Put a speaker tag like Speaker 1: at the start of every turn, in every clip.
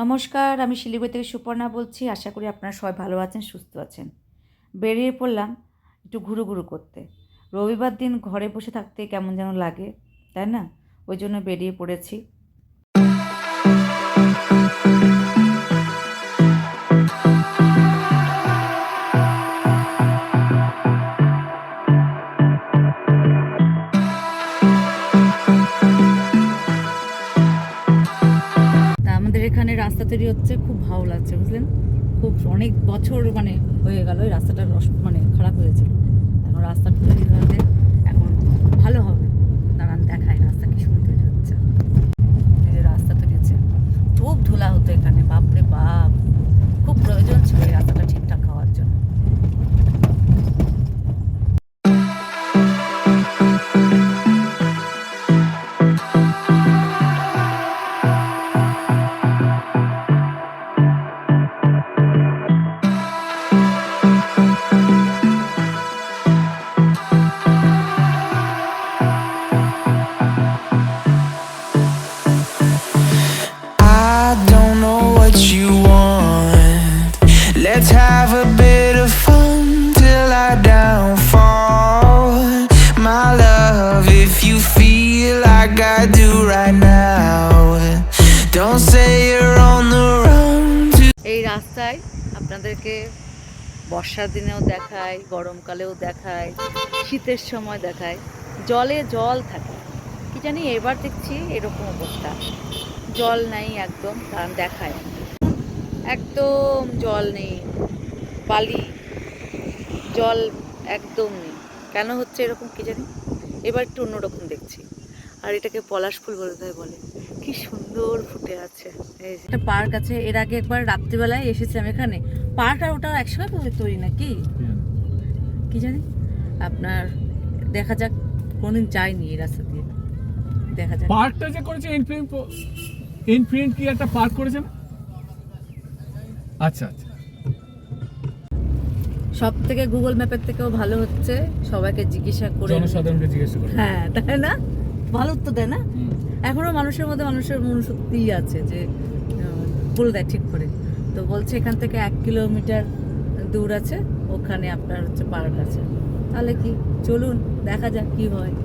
Speaker 1: নমস্কার, আমি শিলিগুড়ি থেকে সুপর্ণা বলছি। আশা করি আপনারা সবাই ভালো আছেন, সুস্থ আছেন। বেরিয়ে পড়লাম একটু ঘুরু করতে। রবিবার দিন ঘরে বসে থাকতে কেমন যেন লাগে, তাই না? ওই জন্য বেরিয়ে পড়েছি। তা আমাদের এখানে রাস্তা তৈরি হচ্ছে, খুব ভালো লাগছে, বুঝলেন? খুব অনেক বছর হয়ে গেল এই রাস্তাটা খারাপ হয়েছিল। এখন রাস্তা তৈরি হতে এখন ভালো হবে। দাঁড়ান দেখায় রাস্তা কি সুন্দর তৈরি হচ্ছে। এই যে রাস্তা তৈরি হচ্ছে, খুব ধুলা হতো এখানে, বাপরে বাপ। খুব প্রয়োজন ছিল এই রাস্তাটা ঠিকঠাক হওয়ার জন্য।
Speaker 2: Let's have a bit of fun till I downfall. My love, if you feel like I do right now, don't say you're on the run to...
Speaker 1: এই রাস্তায় আপনাদেরকে বর্ষার দিনেও দেখায়, গরমকালেও দেখায়, শীতের সময় দেখায়, জলে জল থাকে। কি জানি এবার দেখছি এরকম অবস্থা, জল নাই একদম। কারণ দেখায় একদম জল নেই, বালি, জল একদম নেই। কেন হচ্ছে এরকম কি জানি, এবার একটু অন্যরকম দেখছি। আর এটাকে পলাশ ফুল বলে, কি সুন্দর ফুটে আছে। এই যে একটা পার্ক আছে, এর আগে একবার রাত্রিবেলায় এসেছিলাম এখানে। পার্ক আর ওটা একসঙ্গে তৈরি নাকি কি জানি, আপনার দেখা যাক। কোনদিন যাইনি এই রাস্তা দিয়ে, দেখা যাক।
Speaker 3: পার্কটা যে করেছে ইনফিনিট কি একটা পার্ক করেছে না? আচ্ছা,
Speaker 1: সব থেকে গুগল ম্যাপের থেকেও ভালো হচ্ছে, সবাইকে জিজ্ঞাসা করে,
Speaker 3: জনসাধারণকে জিজ্ঞেস করে।
Speaker 1: হ্যাঁ তাই না, ভালো উত্তর দেয় না? এখনো মানুষের মধ্যে মানুষের মনুষ্যত্বই আছে যে বলে দেয় ঠিক করে। তো বলছে এখান থেকে 1 কিলোমিটার দূর আছে, ওখানে আপনার হচ্ছে পার্ক আছে। তাহলে কি, চলুন দেখা যাক কি হয়।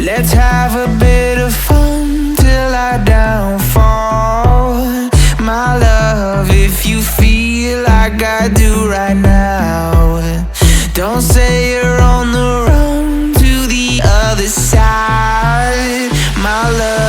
Speaker 2: Let's have a bit of fun till I downfall. My love, if you feel like I do right now, don't say you're on the run to the other side. My love,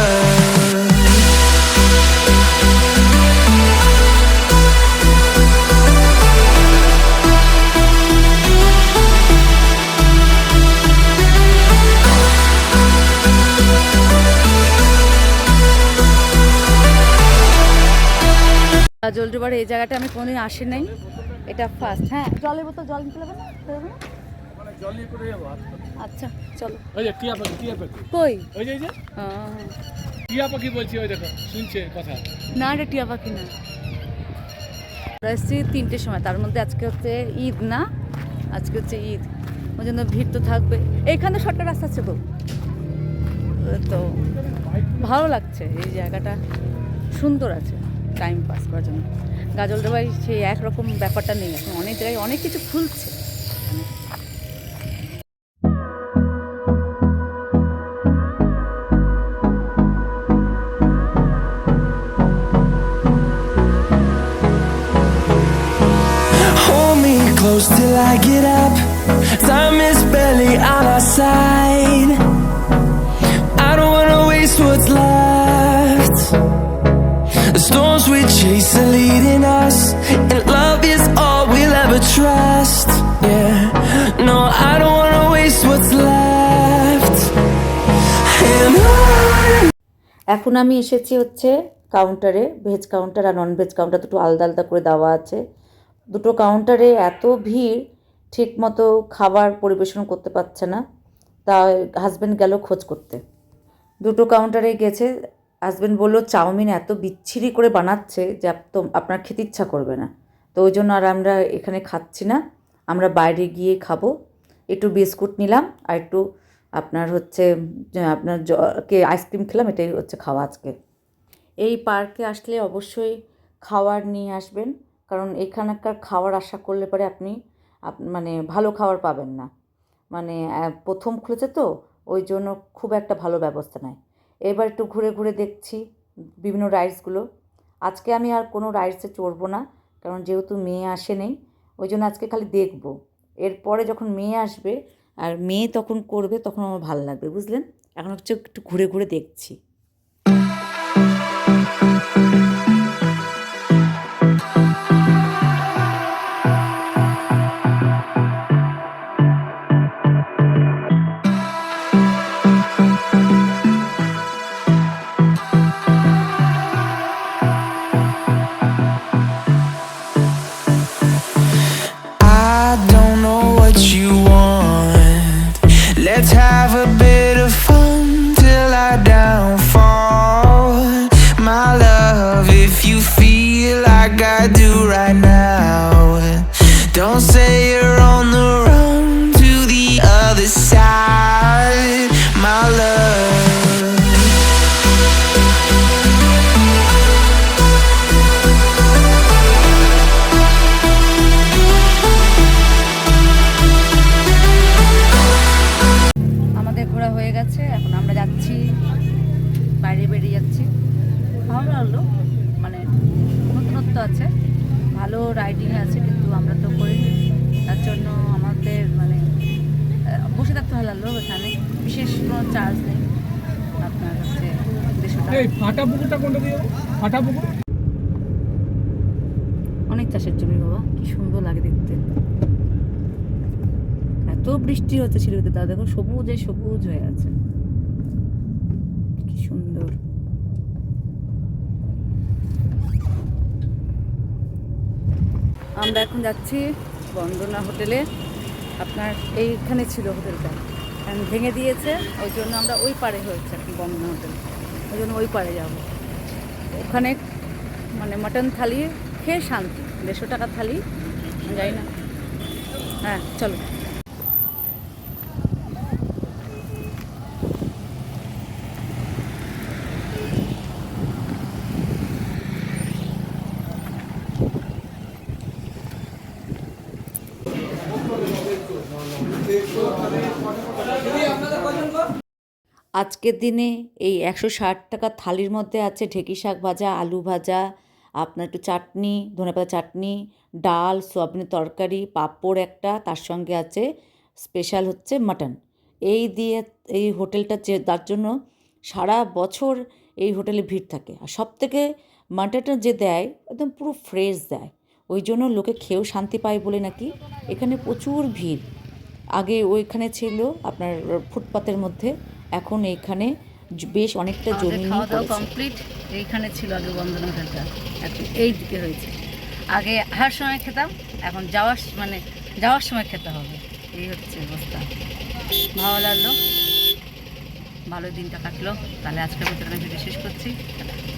Speaker 1: জলডুবার এই জায়গাটা আমি কোনোদিন আসি নাই, এটা first. হ্যাঁ, জলের বোতল, জল নিতে হবে না?
Speaker 3: মানে জল নিয়ে করে যাবো।
Speaker 1: আচ্ছা চলো।
Speaker 3: ওই যে টিয়া পাখি
Speaker 1: কই?
Speaker 3: ওই যে টিয়া পাখি বলছি, ওই দেখো শুনছে কথা।
Speaker 1: না, এটা টিয়া পাখি না। এসছি 3টের সময়, তার মধ্যে আজকে হচ্ছে ঈদ না, আজকে হচ্ছে ঈদ, ওই জন্য ভিড় তো থাকবে। এইখানে শর্টকাট রাস্তা আছে তো, তো ভালো লাগছে এই জায়গাটা, সুন্দর আছে টাইম পাস করার জন্য। গাজলডোবায় সেই একরকম ব্যাপারটা নেই, এখন অনেক জায়গায় অনেক কিছু খুলছে।
Speaker 2: hold me close till I get up. Time is barely on our side. I don't wanna waste what's left. The storms we chase are leading us, and love is all we'll ever trust. Yeah, no, I don't wanna waste what's left. And
Speaker 1: এখন আমি এসেছি হচ্ছে কাউন্টারে, veg counter আর non veg counter দুটো আলাদা আলাদা করে দেওয়া আছে। দুটো কাউন্টারে এত ভিড়, ঠিক মতো খাবার পরিবেশন করতে পারছে না। তাই হাজব্যান্ড গেল খোঁজ করতে। দুটো কাউন্টারে গেছে, হাজব্যান্ড বললো চাউমিন এত বিচ্ছিরি করে বানাচ্ছে যে আপনার খেতে ইচ্ছা করবে না। তো ওই জন্য আর আমরা এখানে খাচ্ছি না, আমরা বাইরে গিয়ে খাবো। একটু বিস্কুট নিলাম আর একটু আপনার হচ্ছে আপনার আইসক্রিম খেলাম, এটাই হচ্ছে খাওয়া আজকে। এই পার্কে আসলে অবশ্যই খাবার নিয়ে আসবেন, কারণ এখানকার খাবার আশা করলে পরে আপনি মানে ভালো খাবার পাবেন না। মানে প্রথম খুলেছে তো, ওই জন্য খুব একটা ভালো ব্যবস্থা নেই। এবার একটু ঘুরে ঘুরে দেখছি বিভিন্ন রাইডসগুলো। আজকে আমি আর কোনো রাইডসে চড়বো না, কারণ যেহেতু মেয়ে আসে নেই, ওই জন্য আজকে খালি দেখবো। এরপরে যখন মেয়ে আসবে আর মেয়ে তখন করবে, তখন আমার ভালো লাগবে, বুঝলেন? এখন হচ্ছে একটু ঘুরে ঘুরে দেখছি।
Speaker 2: I don't know what you want. Let's have a bit of fun till I downfall. My love, if you feel like I do right now, don't say you're on the run to the other side. My love.
Speaker 1: আমাদের ঘোরা হয়ে গেছে, এখন আমরা যাচ্ছি, বাইরে বেরিয়ে যাচ্ছি। ভালো লাগলো, মানে নতুনত্ব আছে, ভালো রাইডিং আছে, কিন্তু আমরা তো করিনি, তার জন্য আমাদের মানে বসে থাকতে ভালো লাগলো। এখানে বিশেষ কোনো চার্জ নেই, আপনার হচ্ছে 150 টাকা।
Speaker 3: এই ফাটা পুকুরটা কোনটা দিয়ে? ফাটা পুকুর
Speaker 1: অনেক চাষের জমি বাবা, কি সুন্দর লাগে দেখতে। এত বৃষ্টি হচ্ছে শিলিগুড়িতে, তা দেখো সবুজে সবুজ হয়ে আছে, কি সুন্দর। আমরা এখন যাচ্ছি বন্দনা হোটেলে। আপনার এইখানে ছিল হোটেলটা, এখন ভেঙে দিয়েছে, ওই জন্য আমরা ওই পারে হয়েছে আর কি বন্দনা হোটেল, ওই জন্য ওই পারে যাব। ওখানে মানে মাটন থালি খেয়ে শান্তি, 150 টাকা থালি, যাই না। হ্যাঁ চলো। আজকের দিনে এই 160 টাকা থালির মধ্যে আছে ঢেঁকি শাক ভাজা, আলু ভাজা, আপনার একটু চাটনি, ধনেপাতা চাটনি, ডাল, সোয়াবিনের তরকারি, পাঁপড় একটা, তার সঙ্গে আছে স্পেশাল হচ্ছে মাটন। এই দিয়ে এই হোটেলটা তার জন্য সারা বছর এই হোটেলে ভিড় থাকে। আর সবথেকে মাটনটা যে দেয় একদম পুরো ফ্রেশ দেয়, ওই জন্য লোকে খেয়েও শান্তি পায় বলে নাকি এখানে প্রচুর ভিড়। আগে ওইখানে ছিল আপনার ফুটপাতের মধ্যে, এখন এইখানে বেশ অনেকটা জমি নিয়ে পড়েছে। কমপ্লিট, এইখানে ছিল আগে বন্দনা হোটেলটা, এখন এই দিকে হয়েছে। আগে আসার সময় খেতাম, এখন যাওয়ার সময় খেতে হবে, এই হচ্ছে অবস্থা। ভালো লাগলো, ভালো দিনটা কাটলো। তাহলে আজকের মতো আমি ভিডিও শেষ করছি,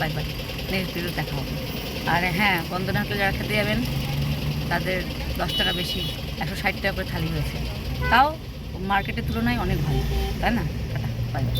Speaker 1: বাই বাই, নেক্সট ভিডিও দেখা হবে। আর হ্যাঁ, বন্দনা হোটেল যারা খেতে যাবেন তাদের 10 টাকা বেশি, 160 টাকা করে থালি হয়েছে, তাও মার্কেটের তুলনায় অনেক ভালো, তাই না? Tata, bye bye.